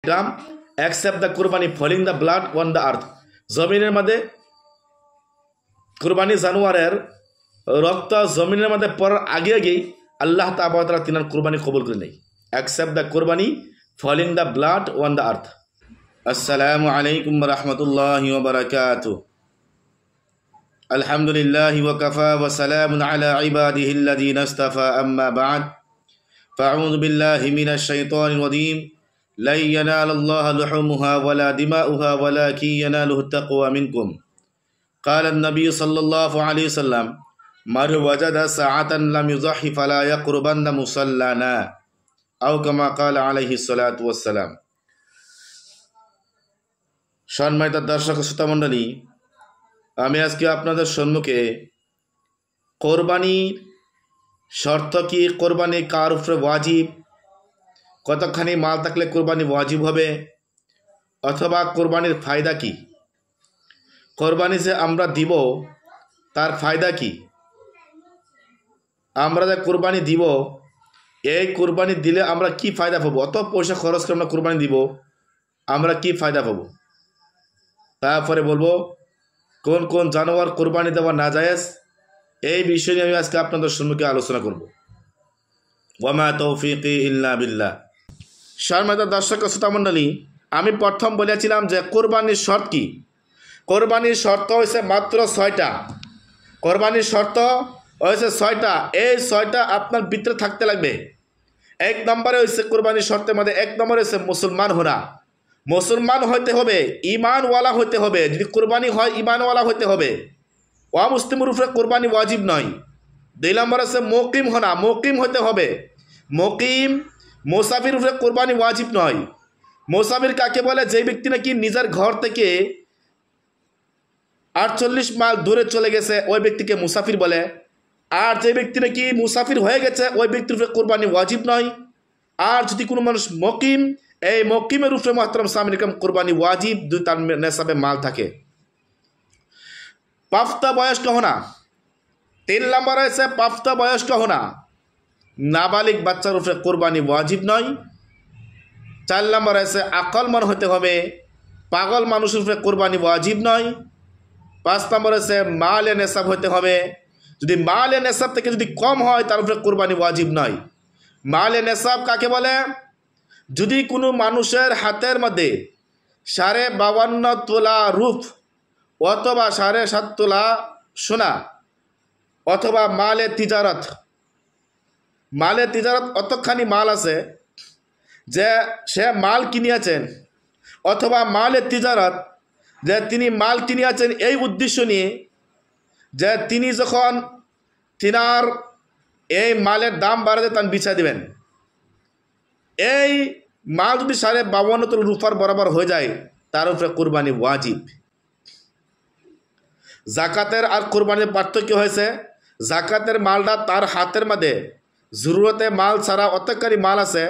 gram except the কুরবানি falling the blood on the earth জমিনের মধ্যে কুরবানি জানোয়ারের রক্ত জমিনের মধ্যে পড়ার আগেই আল্লাহ তাআলা তিনার কুরবানি কবুল করে নেয় except the কুরবানি falling the blood on the earth আসসালামু আলাইকুম ওয়া রাহমাতুল্লাহি ওয়া বারাকাতুহু আলহামদুলিল্লাহি ওয়া কাফা ওয়া সালামুন আলা ইবাদিহিল্লাযীনা ইসতাফা আম্মা বা'দ ফাআউযু বিল্লাহি মিনাশ শাইতানির রাজীম لا ينال الله لحومها ولا دماؤها ولكن يناله التقوى منكم قال النبي صلى الله عليه وسلم من وجد ساعة لم يضحي فلا يقربن مصلانا أو كما قال عليه الصلاة والسلام সম্মানিত দর্শক শ্রোতা মণ্ডলী আমি আজকে আপনাদের সম্মুখে কোরবানির শর্ত কি কোরবানি কার উপরে ওয়াজিব কতখানি মাল থাকলে কোরবানি ওয়াজিব হবে অথবা কোরবানির ফায়দা কি কোরবানি যে আমরা দিব তার ফায়দা কি আমরা যে কোরবানি দিব এই কোরবানি দিলে আমরা কি ফায়দা পাবো অত পয়সা খরচ করে আমরা কোরবানি দিব আমরা কি ফায়দা পাবো তারপরে বলবো কোন কোন জানোয়ার কোরবানি দেওয়া নাজায়েজ এই বিষয় নিয়ে আমি আজকে আপনাদের সম্মুখে আলোচনা করব ওয়ামা তৌফিকি ইল্লা বিল্লাহ সম্মানিত দর্শক শ্রোতা মণ্ডলী আমি প্রথম বলেছিলাম যে কোরবানির শর্ত কি কোরবানির শর্ত হয়েছে মাত্র 6টা কোরবানির শর্ত হয়েছে 6টা এই 6টা আপনার ভিতরে থাকতে লাগবে এক নম্বরে হয়েছে কোরবানির শর্তের মধ্যে এক নম্বরে হয়েছে মুসলমান হওয়া মুসলমান হইতে হবে ঈমানওয়ালা হইতে হবে যদি কোরবানি হয় ঈমানওয়ালা হইতে হবে অমুসলিমের উপরে কোরবানি ওয়াজিব নয় 2 নম্বর আছে মুকিম হওয়া মুকিম হইতে হবে মুকিম মুসাফির উপরে কোরবানি ওয়াজিব নয় মুসাফির কাকে বলে যে ব্যক্তি নাকি নিজের ঘর থেকে 48 মাইল দূরে চলে গেছে ওই ব্যক্তিকে মুসাফির বলে আর যে ব্যক্তি নাকি মুসাফির হয়ে গেছে ওই ব্যক্তির উপরে কোরবানি ওয়াজিব নয় আর যদি কোনো মানুষ মুকিম এই মুকিমের উপরে মুহতারাম সামিন ইকরাম কোরবানি ওয়াজিব যদি তার নেসাবে মাল থাকে প্রাপ্ত বয়স্ক হওয়া 3 নম্বর আছে প্রাপ্ত বয়স্ক হওয়া নাবালিগ বাচ্চার উপরে কোরবানি ওয়াজিব নয় 4 নম্বর আছে আকলমন হতে হবে পাগল মানুষের উপরে কোরবানি ওয়াজিব নয় 5 নম্বর আছে মালে নেসাব হতে হবে যদি মালে নেসাব থেকে যদি কম হয় তার উপরে কোরবানি ওয়াজিব নয় মালে নেসাব কাকে বলে যদি কোনো মানুষের হাতের মধ্যে 52.5 তোলা রূপ অথবা 7.5 তোলা সোনা অথবা মালে তিজারত অতখানি মাল আছে যে সে মাল কিনিয়াছেন অথবা মালে তিজারত যে তিনি মাল কিনিয়াছেন এই উদ্দেশ্য নিয়ে যে তিনি যখন তিনার এই মালের দাম বাড়াতে তান বিছা দিবেন এই মাল যদি 52.5 তোলা রূপার বরাবর হয়ে যায় তার উপরে কোরবানি ওয়াজিব জাকাতের আর কোরবানির পার্থক্য হয়েছে জাকাতের মালটা তার হাতের মধ্যে জরুরতে মাল ছাড়া অতকারী মাল আছে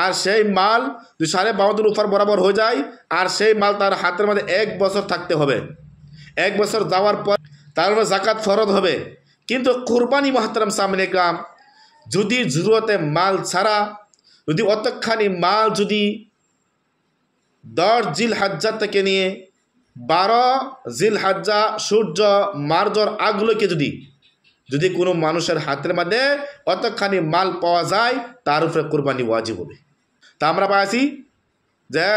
আর সেই মাল যদি 52.5 উপর বরাবর হয়ে যায় আর সেই মাল তার হাতের মধ্যে 1 বছর থাকতে হবে 1 বছর যাওয়ার পর তার উপর জাকাত ফরজ হবে কিন্তু কুরবানি মুহতারাম সামিন ইকরাম যদি জরুরতে মাল ছাড়া যদি অতখানি মাল যদি 10 জিলহজ্জা থেকে নিয়ে 12 জিলহজ্জা সূর্য মার্জর আগগুলোকে যদি কোনো মানুষের হাতের মধ্যে অতখানি মাল পাওয়া যায় তার উপরে কোরবানি ওয়াজিব হবে তা আমরা পাইছি যে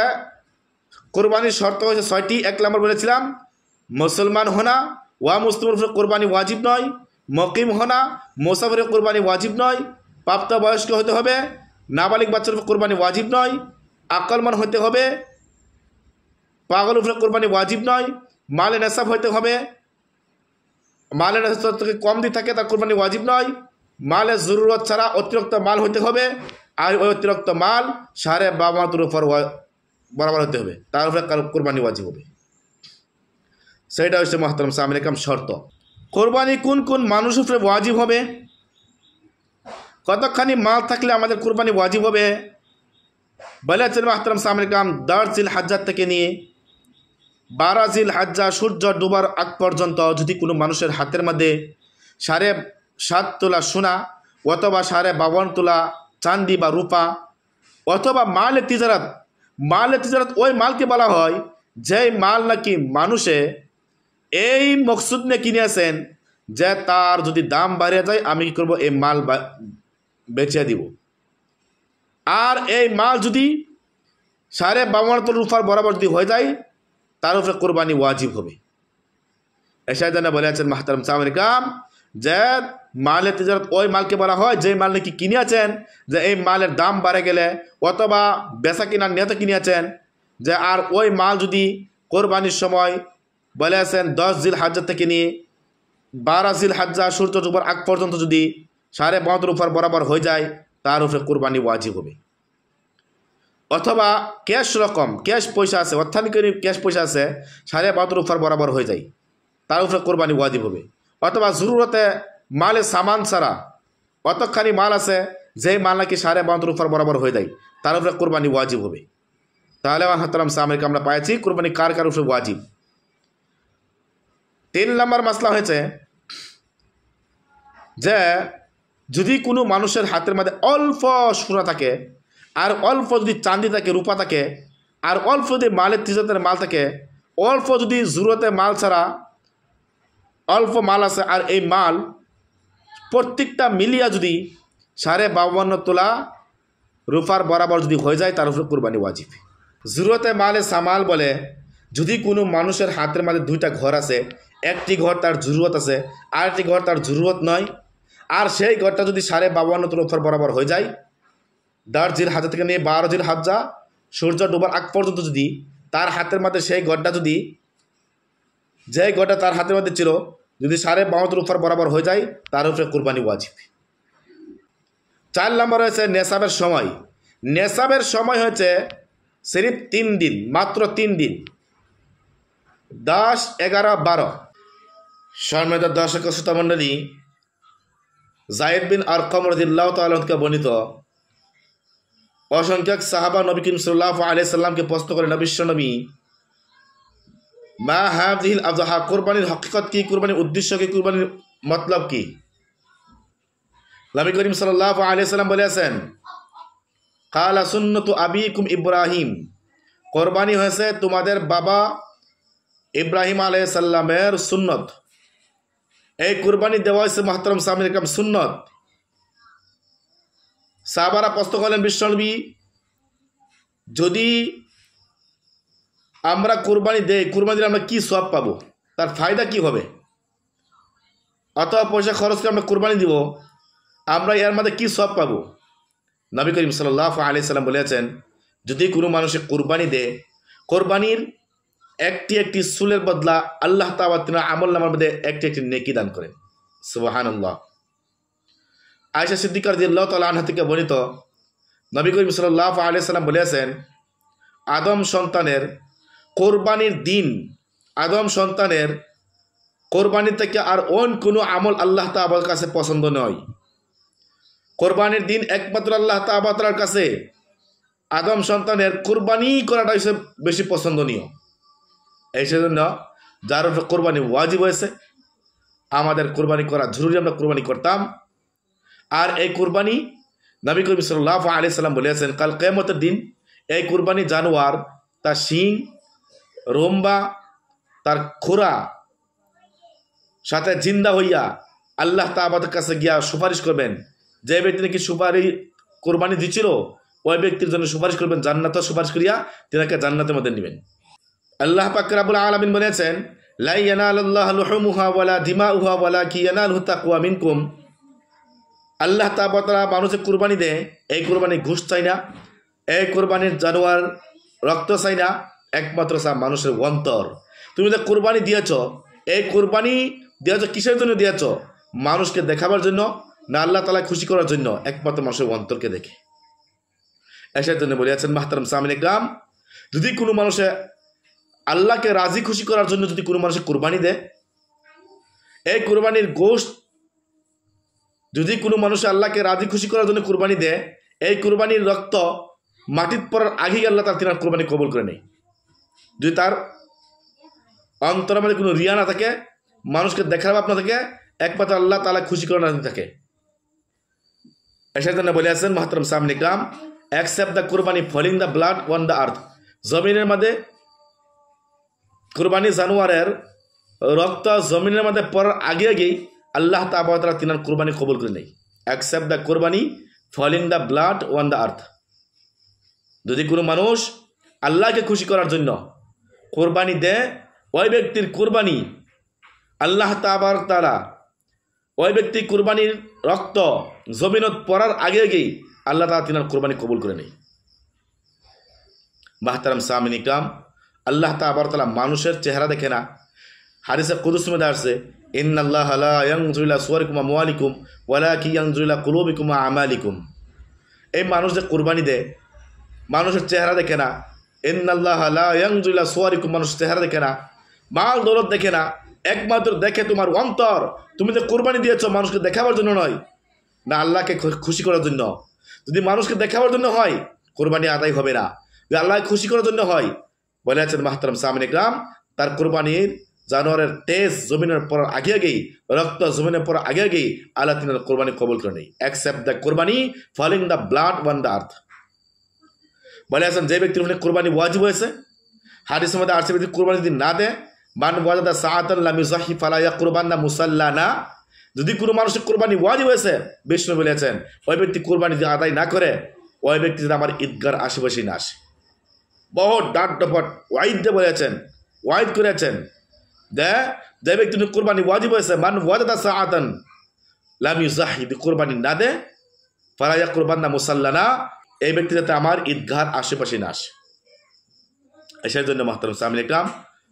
কোরবানির শর্ত হচ্ছে 6টি 1 নম্বর বলেছিলাম মুসলমান হওয়া ওয়া মুসলিমের উপরে কোরবানি ওয়াজিব নয় মুকিম হওয়া মুসাফিরের কোরবানি ওয়াজিব নয় প্রাপ্ত বয়স্ক হতে হবে নাবালিগ বাচ্চার উপরে কোরবানি ওয়াজিব নয় আকলমান হতে হবে পাগল উপরে কোরবানি ওয়াজিব নয় মালে নেসাব হতে হবে মালে নেসাব থেকে কম দিয়ে থাকে তার কোরবানি ওয়াজিব নয় মালে জরুরত ছাড়া অতিরিক্ত মাল হতে হবে আর ওই অতিরিক্ত মাল 52.5 উপর বরাবর হতে হবে তার উপরে কোরবানি ওয়াজিব হবে সেটা হচ্ছে মুহতারাম সামিন ইকরাম শর্ত কোরবানি কোন কোন মানুষের উপরে ওয়াজিব হবে কতখানি মাল থাকলে আমাদের কোরবানি ওয়াজিব হবে বলেছেন মুহতারাম সামিন ইকরাম 10 জিলহজ্জা থেকে নিয়ে 12 জিলহজ্জা সূর্য ডুবার আগ পর্যন্ত যদি কোনো মানুষের হাতের মধ্যে 7.5 তোলা সোনা অথবা 52.5 তোলা চাঁদি বা রূপা অথবা মালে তিজারত মালে তিজারত ওই মালকে বলা হয় যে মাল নাকি মানুষে এই মকসুদ নিয়ে কিনেছেন যে তার যদি দাম বাড়িয়ে যায় আমি কি করবো, এই মাল বেচে দিব। আর এই মাল যদি 52.5 রুফার বরাবর যদি হয়ে যায় তার উপরে কোরবানি ওয়াজিব হবে। এসাই জানা বলেছেন মাহতারাম সামনে কাম যে মালের তিজারত ওই মালকে বলা হয় যে মাল নাকি কিনেছেন যে এই মালের দাম বাড়ে গেলে অথবা বেচা কিনার নিয়তে কিনেছেন যে আর ওই মাল যদি কোরবানির সময় বলেছেন 10 জিলহজ্জা থেকে নিয়ে 12 জিলহজ্জা সূর্য ডুবার আগ পর্যন্ত যদি 52.5 রুফার বরাবর হয়ে যায় তার উপরে কোরবানি ওয়াজিব হবে। অথবা ক্যাশ রকম ক্যাশ পয়সা আছে, অর্থাৎ ক্যাশ পয়সা আছে 52.5 রুফার বরাবর হয়ে যায় তার উপরে কোরবানি ওয়াজিব হবে। অথবা জরুরতে মালের সামান ছাড়া অতখানি মাল আছে যেই মাল নাকি 52.5 রুফার বরাবর হয়ে যায় তার উপরে কোরবানি ওয়াজিব হবে। তাহলে মাহতারাম সামরিক আমরা পাইছি কোরবানি কার কার উপরে ওয়াজিব। 3 নম্বর মাসলা হয়েছে যে যদি কোনো মানুষের হাতের মধ্যে অল্প সোনা থাকে আর অল্প যদি চাঁদি থাকে, রূপা থাকে, আর অল্প যদি মালের তিজারতের মাল থাকে, অল্প যদি জরুরতে মাল ছাড়া অল্প মাল আছে আর এই মাল প্রত্যেকটা মিলিয়া যদি 52.5 তোলা রুফার বরাবর যদি হয়ে যায় তার উপরে কোরবানি ওয়াজিব। জরুরতে মালে সামাল বলে যদি কোনো মানুষের হাতের মধ্যে 2টা ঘর আছে, একটি ঘর তার জরুরত আছে আর একটি ঘর তার জরুরত নয়, আর সেই ঘরটা যদি 52.5 রুফার বরাবর হয়ে যায় 10 জিলহজ্জা থেকে নিয়ে 12 জিলহজ্জা সূর্য ডোবার আগ পর্যন্ত যদি তার হাতের মধ্যে সেই ঘরটা যদি যে ঘরটা তার হাতের মধ্যে ছিল যদি 52.5 রুফার বরাবর হয়ে যায় তার উপরে কোরবানি ওয়াজিব। 4 নম্বর হয়েছে নেশাবের সময়। নেশাবের সময় হয়েছে সিরিফ 3 দিন, মাত্র 3 দিন, 10, 11, 12। সম্মানিত দর্শক শ্রোতা মণ্ডলী, যায়েদ বিন আরকাম রাদিয়াল্লাহু তাআলা থেকে বর্ণিত অসংখ্যক সাহাবা নবী করিম সাল্লাল্লাহু আলাইহি সাল্লামকে প্রশ্ন করে নবী মা হাযিহিল আযহা, কুরবানির হকিকত কি, কুরবানির উদ্দেশ্য কি, কুরবানির মতলব কি? নবী করিম সাল্লাল্লাহু আলাইহি সাল্লাম বলেছেন কালা সুন্নতু আবিকুম ইব্রাহিম, কুরবানি হয়েছে তোমাদের বাবা ইব্রাহিম আলাইহিস সালামের সুন্নত। এই কুরবানি দেওয়া হয়েছে মুহতারাম সামনে একদম সুন্নত। সাহাবারা প্রশ্ন করলেন বিশ্বনবী যদি আমরা কুরবানি দেই, কুরবানি দিলে আমরা কি সওয়াব পাবো, তার ফায়দা কি হবে, অথবা পয়সা খরচ করে আমরা কুরবানি দিব, আমরা এর মধ্যে কি সওয়াব পাবো? নবী করিম সাল্লাল্লাহু আলাইহি সাল্লাম বলেছেন যদি কোনো মানুষে কুরবানি দেয়, কুরবানির একটি একটি সুলের বদলা আল্লাহ তাআলা তার আমলনামার মধ্যে একটি একটি নেকি দান করেন। সুবহানাল্লাহ। আয়েশা সিদ্দিকা রাদিয়াল্লাহু তাআলা আনহা থেকে বর্ণিত নবী করিম সাল্লাল্লাহু আলাইহি সাল্লাম বলেছেন আদম সন্তানের কোরবানির দিন, আদম সন্তানের কোরবানি থেকে আর অন্য কোনো আমল আল্লাহ তাআলার কাছে পছন্দ নয়। কোরবানির দিন একমাত্র আল্লাহ তাআলার কাছে আদম সন্তানের কোরবানি করাটা হচ্ছে বেশি পছন্দনীয়। এই সেজন্য যার উপর কোরবানি ওয়াজিব হয়েছে আমাদের কোরবানি করা জরুরি, আমরা কোরবানি করতাম। আর এই কোরবানি নবী করিম সাল্লাল্লাহু আলাইহি সাল্লাম বলেছেন কাল কিয়ামতের দিন এই কোরবানি জানোয়ার তার শিং, রম্বা, তার খোরা সাথে জিন্দা হইয়া আল্লাহ তাআলার কাছে গিয়া সুপারিশ করবেন। যে ব্যক্তি নাকি কোরবানি দিছিল ওই ব্যক্তির জন্য সুপারিশ করবেন, জান্নাতে সুপারিশ করিয়া তিনাকে জান্নাতের মধ্যে নেবেন। আল্লাহ পাক রব্বুল আলামিন বলেছেন লা ইয়ানালুল্লাহু লুহুমুহা ওয়ালা দিমাউহা ওয়ালাকিন ইয়ানালুহু তাকওয়া মিনকুম। আল্লাহ তাআলা মানুষের কুরবানি দেয়, এই কুরবানি ঘুষ চাই না, এই কুরবানির জানোয়ার রক্ত চাই না, একমাত্র চাই মানুষের অন্তর। তুমি যে কুরবানি দিয়েছ, এই কুরবানি দিয়েছ কিসের জন্য দিয়েছ? মানুষকে দেখাবার জন্য না আল্লাহ তাআলা খুশি করার জন্য? একমাত্র মানুষের অন্তরকে দেখে। এসের জন্য বলিয়াছেন মাহতারাম সামিন ইকরাম যদি কোনো মানুষে আল্লাহকে রাজি খুশি করার জন্য যদি কোনো মানুষের কুরবানি দেয়, এই কুরবানির গোশত যদি কোনো মানুষ আল্লাহকে রাজি খুশি করার জন্য কুরবানি দেয়, এই কুরবানির রক্ত মাটির পড়ার আগেই আল্লাহ তার তিনার কুরবানি কবুল করে নেয়। যদি তার অন্তরের মধ্যে কোনো রিয়া না থাকে, মানুষকে দেখার ভাব না থাকে, একমাত্র আল্লাহ তাআলা খুশি করার না থাকে। এসের জন্য বলে আছেন মুহতারাম সামনে ইকরাম accept the qurbani falling the blood on the earth, জমিনের মধ্যে কুরবানি জানোয়ারের রক্ত জমিনের মধ্যে পড়ার আগে আগেই আল্লাহ তাআলা তিনার কুরবানি কবুল করে নেই। Accept the qurbani falling the blood on the earth. যদি কোনো মানুষ আল্লাহকে খুশি করার জন্য কোরবানি দেয়, ওই ব্যক্তির কোরবানি আল্লাহ তাআলা ওই ব্যক্তি কোরবানির রক্ত জমিনত পড়ার আগে আগেই আল্লাহ তাআলা তিনার কোরবানি কবুল করে নেই। মাহতারাম সামিন ইকরাম, আল্লাহ তাআলা মানুষের চেহারা দেখে না। হাদিসে কুদসি মধ্যে আসছে, ইন্নাল্লাহা লা ইয়ানজুরু ইলা সুওয়ারিকুম ওয়া আমওয়ালিকুম ওয়ালাকিন ইয়ানজুরু ইলা কুলুবিকুম ওয়া আমালিকুম। এই মানুষ যে কোরবানি দেয় মানুষের চেহারা দেখে না। ইন্নাল্লাহা লা ইয়ানজুরু ইলা সুওয়ারিকুম, মানুষের চেহারা দেখে না, মাল দৌলত দেখে না, একমাত্র দেখে তোমার অন্তর। তুমি যে কোরবানি দিয়েছ মানুষকে দেখাবার জন্য নয়, না আল্লাহকে খুশি করার জন্য। যদি মানুষকে দেখাবার জন্য হয় কোরবানি আদায় হবে না। যদি আল্লাহকে খুশি করার জন্য হয়, বলে আছেন মাহতারাম সামিন ইকরাম, তার কোরবানির জানোয়ারের তেজ জমিনের পর আগে আগেই, রক্ত জমিনের পর আগে আগেই আল্লাহ তিনার কোরবানি কবুল করে নেই। Accept the qurbani falling the blood on the earth. বলে আছেন যে ব্যক্তির উপরে কোরবানি ওয়াজিব হয়েছে, হাদিসের মধ্যে আসছে ব্যক্তি কোরবানি যদি না দেয়, মান ওয়াজাদা সাআতান লাম ইউযাহি ফালা ইয়াকরবান্না মুসাল্লানা। যদি কোনো মানুষের কোরবানি ওয়াজিব হয়েছে, বিষ্ণু বলেছেন ওই ব্যক্তি কোরবানি যদি আদায় না করে, ওই ব্যক্তি যদি আমার ঈদগার আশেপাশে না আসে। বহুত ডাট ডপট ওয়াইদ বলেছেন, ওয়াইদ করেছেন যে ব্যক্তি কোরবানি ওয়াজিব হয়েছে, মান ওয়াজাদা সাআতান লাম ইউযাহি, কোরবানি না দেয়, ফালা ইয়াকরবান্না মুসাল্লানা, এই ব্যক্তি যাতে আমার ঈদগার আশেপাশে না আসে। সেই জন্য মাহতারাম সামিন ইকরাম,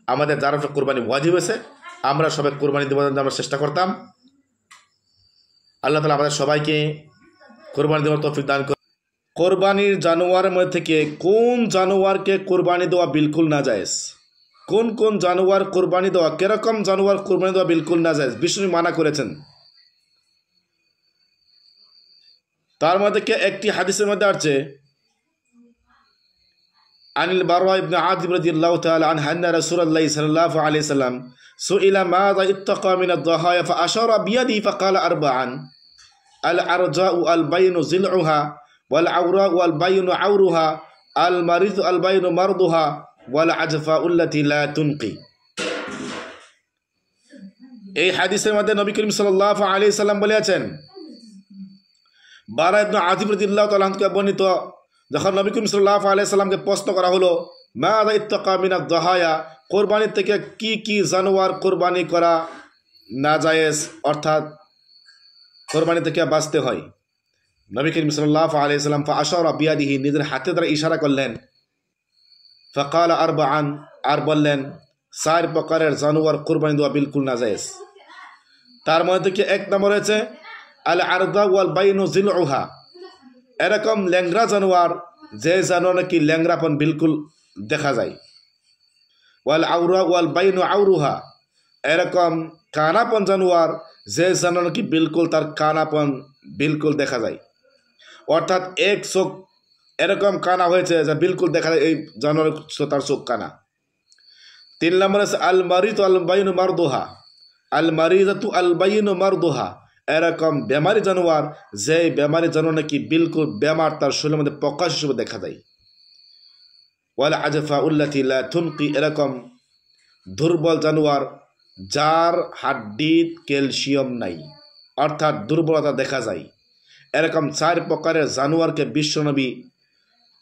আমাদের যারা কোরবানি ওয়াজিব হয়েছে আমরা সবাই কোরবানি দেওয়ার জন্য আমরা চেষ্টা করতাম। আল্লাহ তাআলা আমাদের সবাইকে কোরবানি দেওয়ার তৌফিক দান করুন। কোরবানির জানোয়ারের মধ্যে থেকে কোন জানোয়ারকে কোরবানি দেওয়া বিলকুল নাজায়েজ, কোন কোন জানোয়ার কোরবানি দেওয়া, কিরকম জানোয়ার কোরবানি দেওয়া বিলকুল নাজায়েজ, বিষ্ণু মানা করেছেন। তার মধ্যে একটি হাদিসের মধ্যে আছে, আনিল বারওয়া ইবনে আযিব রাদিয়াল্লাহু তাআলা আনহু আন্না রাসূলুল্লাহ সাল্লাল্লাহু আলাইহি ওয়াসাল্লাম সুইলা মাযা ইত্তাকা মিন আদ-দাহায়া ফাআশারা বিয়াদিহি ফাকালা আরবাআন আল আরজাউ আল বাইনু জিলউহা ওয়াল আওরাউ আল বাইনু আওরুহা আল মারিযু আল বাইনু মারদুহা ওয়াল আজফাউ আল্লাতী লা তুনকি। এই হাদিসের মধ্যে নবী করিম সাল্লাল্লাহু আলাইহি ওয়াসাল্লাম বলেছেন, বারা ইবনে আযিব রাদিয়াল্লাহু তাআলা আনহু বর্ণিত, যখন নবী করিম সাল্লাল্লাহু আলাইহি ওয়াসাল্লামকে প্রশ্ন করা হলো মাযা ইত্তাকা মিনাদ দাহায়া, কোরবানি থেকে কি কি জানোয়ার কোরবানি করা নাজায়েজ, অর্থাৎ কোরবানি থেকে বাঁচতে হয়, নবী করিম সাল্লাল্লাহু আলাইহি ওয়াসাল্লাম ফাআশারা বিয়াদিহি, নিজের হাতে দ্বারা ইশারা করলেন, ফাকালা আরবাআন, আর বললেন 4 প্রকারের জানোয়ার কোরবানি দেওয়া বিলকুল নাজায়েজ। তার মধ্যে থেকে এক নম্বর হয়েছে আল আরদা ওয়াল বাইনু জিলউহা, এরকম ল্যাংরা জানোয়ার যে জানোয়ার নাকি ল্যাংরাপন বিলকুল দেখা যায়, ওয়াল আউরা ওয়াল বাইনু আউরুহা, এরকম কানাপন জানোয়ার যে জানোয়ার নাকি বিলকুল তার কানাপন বিলকুল দেখা যায়, অর্থাৎ এক চোখ এরকম কানা হয়েছে যা বিলকুল দেখা যায় এই জানোয়ার তার চোখ কানা। 3 নম্বর আছে আল মারিযু আল বাইনু মারদুহা, আল মারিযাতু আল বাইনু মারদুহা, এরকম বেমারি জানোয়ার যে বেমারি জানোয়ার নাকি বিলকুল বেমার তার শরীরের মধ্যে প্রকাশ হিসেবে দেখা যায়। ওয়াল আজফাউ আল্লাতী লা তুনকি, এরকম দুর্বল জানোয়ার যার হাড্ডির ক্যালসিয়াম নাই, অর্থাৎ দুর্বলতা দেখা যায়। এরকম 4 প্রকারের জানোয়ারকে বিশ্বনবী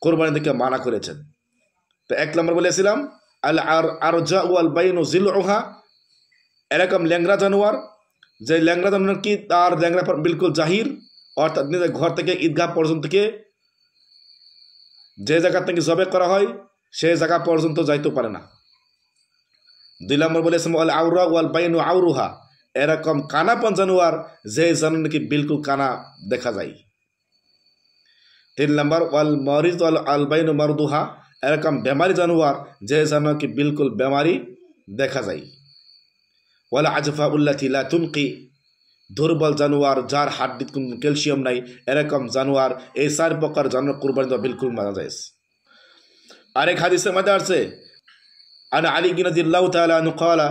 কোরবানি থেকে মানা করেছেন। তো 1 নম্বর বলেছিলাম আল আরজা ওয়াল বাইনু জিলউহা, এরকম ল্যাংরা জানোয়ার যে ল্যাংরা জানোয়ার কি তার ল্যাংরা বিলকুল জাহির, অর্থাৎ নিজের ঘর থেকে ঈদগাহ পর্যন্ত থেকে যে জায়গা থেকে জবে করা হয় সেই জায়গা পর্যন্ত যাইতে পারে না। 2 নম্বর বলেছেন আল আউরা ওয়াল বাইনু আউরুহা, এরকম কানাপন জানোয়ার যে জানোয়ার নাকি বিলকুল কানা দেখা যায়। 3 নম্বর ওয়াল মারিযু আল বাইনু মারদুহা, এরকম বেমারি জানোয়ার যে জানোয়ার কি বিলকুল বেমারি দেখা যায়। ওয়াল আজফাউ আল্লাতী লা তুনকি, দুর্বল জানোয়ার যার হাড্ডিতে কোনো ক্যালসিয়াম নাই, এরকম জানোয়ার, এই 4 প্রকার জানোয়ার কুরবানি দেওয়া বিলকুল নাজায়েজ। আরেক হাদিসের মধ্যে আছে আন আলী রাদিয়াল্লাহু তাআলা আনহু قال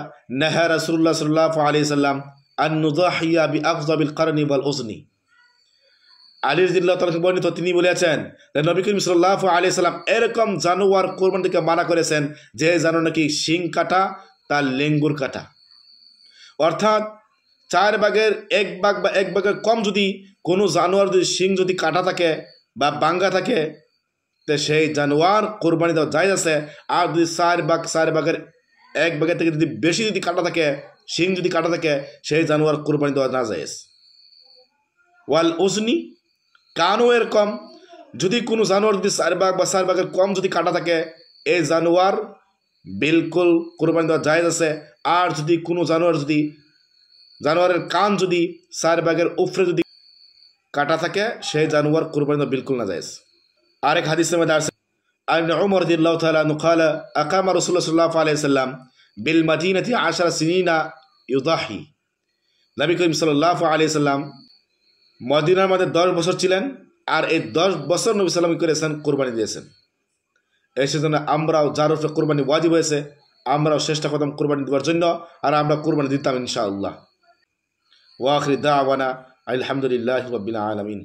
نهى رسول الله صلى الله عليه وسلم أن نضحي بأغضب القرن والأذن। আলী রাদিয়াল্লাহু তাআলা বর্ণিত, তিনি বলেছেন যে নবী করিম সাল্লাল্লাহু আলাইহি সাল্লাম এরকম জানোয়ার কোরবানি থেকে মানা করেছেন যে জানো নাকি শিং কাটা তার লেঙ্গুর কাটা, অর্থাৎ 4 ভাগের 1 ভাগ বা 1 ভাগের কম যদি কোনো জানোয়ার যদি শিং যদি কাটা থাকে বা বাঙ্গা থাকে, তো সেই জানোয়ার কোরবানি দেওয়া জায়েজ আছে। আর যদি 4 ভাগের 1 ভাগের থেকে যদি বেশি যদি কাটা থাকে, শিং যদি কাটা থাকে, সেই জানোয়ার কোরবানি দেওয়া না জায়েজ। ওয়াল উজনি, কানও এরকম, যদি কোনো জানোয়ার যদি 4 ভাগ বা 4 ভাগের কম যদি কাটা থাকে, এই জানোয়ার বিলকুল কোরবানি দেওয়া জায়েজ আছে। আর যদি কোনো জানোয়ারের কান যদি 4 ভাগের উপরে যদি কাটা থাকে, সেই জানোয়ার কোরবানি দেওয়া বিলকুল না জায়েজ। আরেক হাদিসের মধ্যে আছে আন উমর রাদিয়াল্লাহু তাআলা আনহু قال اقام رسول الله صلى الله عليه وسلم بالمدينه 10 سنين يضحي। নবী করিম সাল্লাল্লাহু আলাইহি সাল্লাম মদিনার মধ্যে 10 বছর ছিলেন, আর এই 10 বছর নবী সাল্লাম করেছেন কোরবানি দিয়েছেন। এই সেজন্য আমরাও যার উপরে কোরবানি ওয়াজিব হয়েছে, আমরাও চেষ্টা করতাম কোরবানি দেওয়ার জন্য, আর আমরা কোরবানি দিতাম ইনশাআল্লাহ। ওয়া আখির দাওয়ানা আলহামদুলিল্লাহি রাব্বিল আলামিন।